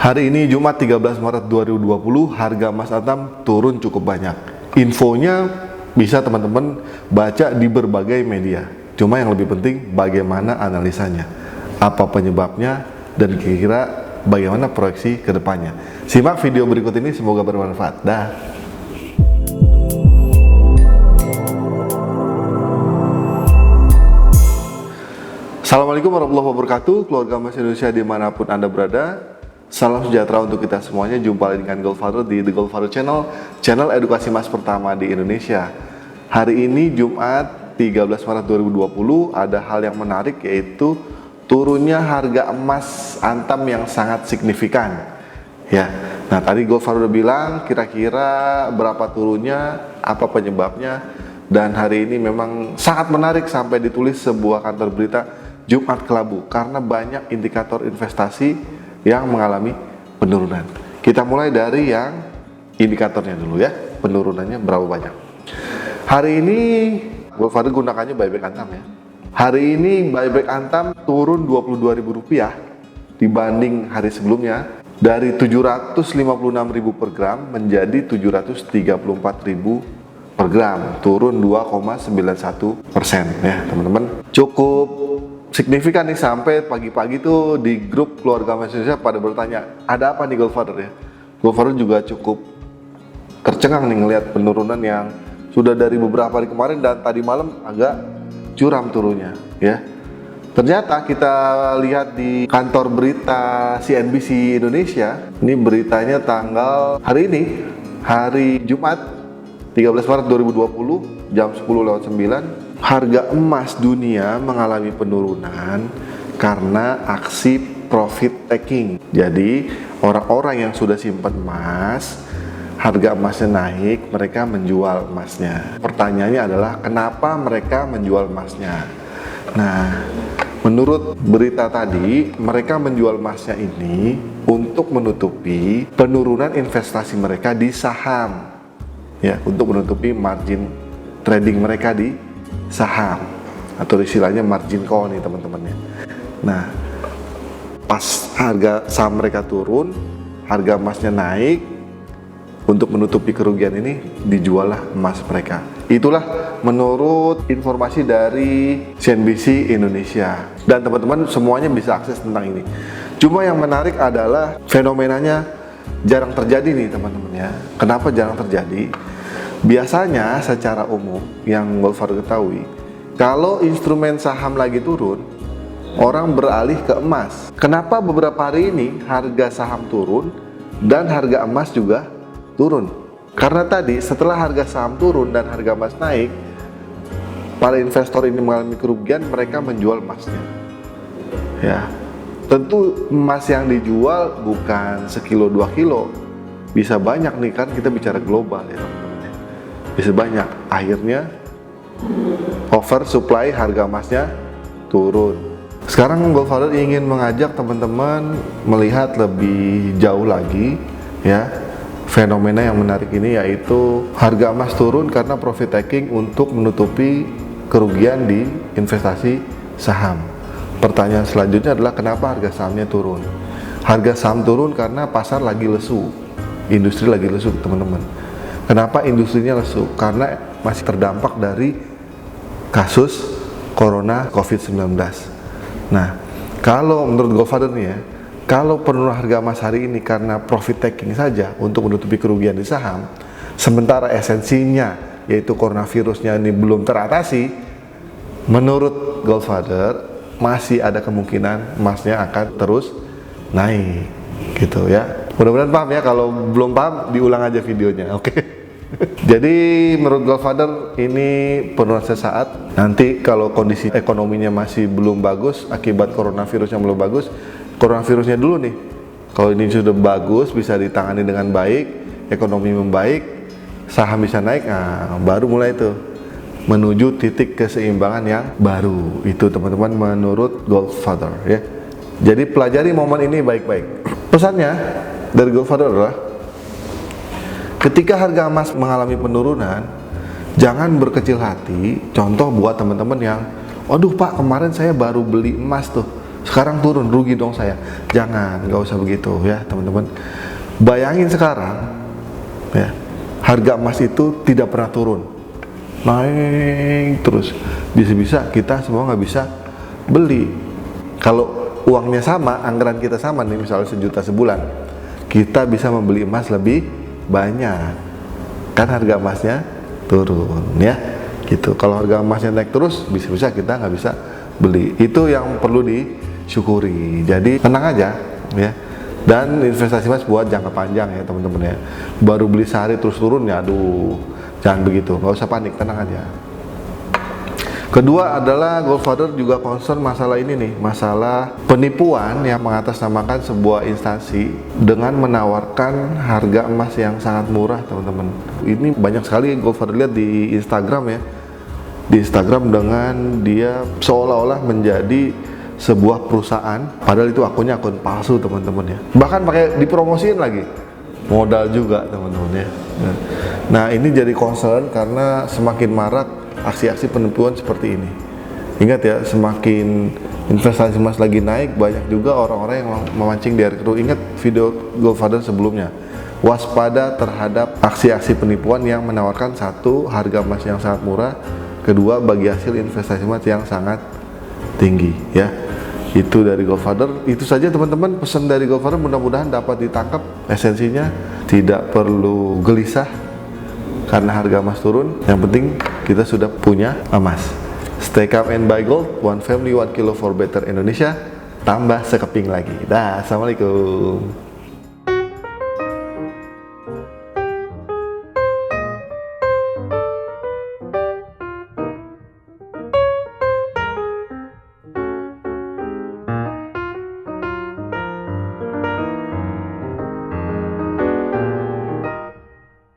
Hari ini Jumat 13 Maret 2020, harga emas Antam turun cukup banyak. Infonya bisa teman-teman baca di berbagai media. Cuma yang lebih penting bagaimana analisanya, apa penyebabnya, dan kira-kira bagaimana proyeksi ke depannya. Simak video berikut ini, semoga bermanfaat. Dah. Assalamualaikum warahmatullahi wabarakatuh, keluarga emas Indonesia dimanapun Anda berada. Salam sejahtera untuk kita semuanya. Jumpa lagi dengan Goldfather di The Goldfather Channel, channel edukasi emas pertama di Indonesia. Hari ini Jumat 13 Maret 2020 ada hal yang menarik, yaitu turunnya harga emas Antam yang sangat signifikan. Ya, nah tadi Goldfather udah bilang kira-kira berapa turunnya, apa penyebabnya, dan hari ini memang sangat menarik sampai ditulis sebuah kantor berita Jumat Kelabu karena banyak indikator investasi yang mengalami penurunan. Kita mulai dari yang indikatornya dulu ya, penurunannya berapa banyak. Hari ini Goldfather gunakannya buyback Antam ya. Hari ini buyback Antam turun Rp22.000 dibanding hari sebelumnya, dari 756.000 per gram menjadi 734.000 per gram, turun 2,91% ya teman-teman. Cukup signifikan nih, sampai pagi-pagi tuh di grup keluarga emas Indonesia pada bertanya, ada apa nih Goldfather ya? Goldfather juga cukup tercengang nih ngelihat penurunan yang sudah dari beberapa hari kemarin dan tadi malam agak curam turunnya ya. Ternyata kita lihat di kantor berita CNBC Indonesia, ini beritanya tanggal hari ini, hari Jumat 13 Maret 2020 jam 10:09. Harga emas dunia mengalami penurunan karena aksi profit taking. Jadi orang-orang yang sudah simpan emas, harga emasnya naik, mereka menjual emasnya. Pertanyaannya adalah kenapa mereka menjual emasnya? Nah, menurut berita tadi, mereka menjual emasnya ini untuk menutupi penurunan investasi mereka di saham. Ya, untuk menutupi margin trading mereka di saham, atau istilahnya margin call nih teman-teman ya. Nah, pas harga saham mereka turun, harga emasnya naik, untuk menutupi kerugian ini dijuallah emas mereka. Itulah menurut informasi dari CNBC Indonesia, dan teman-teman semuanya bisa akses tentang ini. Cuma yang menarik adalah fenomenanya jarang terjadi nih teman-teman ya. Kenapa jarang terjadi? Biasanya secara umum yang Goldfather ketahui, kalau instrumen saham lagi turun, orang beralih ke emas. Kenapa beberapa hari ini harga saham turun dan harga emas juga turun? Karena tadi setelah harga saham turun dan harga emas naik, para investor ini mengalami kerugian, mereka menjual emasnya. Ya, tentu emas yang dijual bukan sekilo 2 kilo, bisa banyak nih, kan kita bicara global ya teman-teman. Bisa banyak, akhirnya oversupply, harga emasnya turun. Sekarang Goldfather ingin mengajak teman-teman melihat lebih jauh lagi ya, fenomena yang menarik ini, yaitu harga emas turun karena profit taking untuk menutupi kerugian di investasi saham. Pertanyaan selanjutnya adalah kenapa harga sahamnya turun? Harga saham turun karena pasar lagi lesu, industri lagi lesu teman-teman. Kenapa industrinya lesu? Karena masih terdampak dari kasus corona COVID-19. Nah, kalau menurut Goldfather nih ya, kalau penurunan harga emas hari ini karena profit taking saja untuk menutupi kerugian di saham, sementara esensinya yaitu coronavirusnya ini belum teratasi, menurut Goldfather masih ada kemungkinan emasnya akan terus naik gitu ya. Mudah-mudahan paham ya, kalau belum paham diulang aja videonya, oke? Jadi menurut Goldfather ini penurunan sesaat. Nanti kalau kondisi ekonominya masih belum bagus akibat coronavirusnya belum bagus, coronavirusnya dulu nih, kalau ini sudah bagus, bisa ditangani dengan baik, ekonomi membaik, saham bisa naik, nah baru mulai itu menuju titik keseimbangan yang baru. Itu teman-teman menurut Goldfather ya. Jadi pelajari momen ini baik-baik. Pesannya dari Goldfather adalah ketika harga emas mengalami penurunan, jangan berkecil hati. Contoh buat teman-teman yang, aduh Pak, kemarin saya baru beli emas tuh, sekarang turun, rugi dong saya. Jangan, nggak usah begitu ya teman-teman. Bayangin sekarang ya, harga emas itu tidak pernah turun, naik terus, bisa-bisa kita semua nggak bisa beli. Kalau uangnya sama, anggaran kita sama nih, misalnya 1 juta sebulan, kita bisa membeli emas lebih banyak, kan harga emasnya turun ya gitu. Kalau harga emasnya naik terus, bisa-bisa kita nggak bisa beli. Itu yang perlu disyukuri. Jadi tenang aja ya. Dan investasi emas buat jangka panjang ya teman-teman ya. Baru beli sehari terus turun ya, aduh, jangan begitu, nggak usah panik, tenang aja. Kedua adalah Goldfather juga concern masalah ini nih, masalah penipuan yang mengatasnamakan sebuah instansi dengan menawarkan harga emas yang sangat murah teman-teman. Ini banyak sekali Goldfather lihat di Instagram ya, di Instagram dengan dia seolah-olah menjadi sebuah perusahaan, padahal itu akunnya akun palsu teman-teman ya. Bahkan pakai dipromosiin lagi, modal juga teman-teman ya. Nah ini jadi concern karena semakin marak aksi-aksi penipuan seperti ini. Ingat ya, semakin investasi emas lagi naik, banyak juga orang-orang yang memancing di air keruh. Ingat video Goldfather sebelumnya, waspada terhadap aksi-aksi penipuan yang menawarkan satu, harga emas yang sangat murah, kedua, bagi hasil investasi emas yang sangat tinggi ya. Itu dari Goldfather. Itu saja teman-teman pesan dari Goldfather, mudah-mudahan dapat ditangkap esensinya. Tidak perlu gelisah karena harga emas turun, yang penting kita sudah punya emas. Stay calm and buy gold, one family, 1 kilo for better Indonesia, tambah sekeping lagi. Dah, assalamualaikum.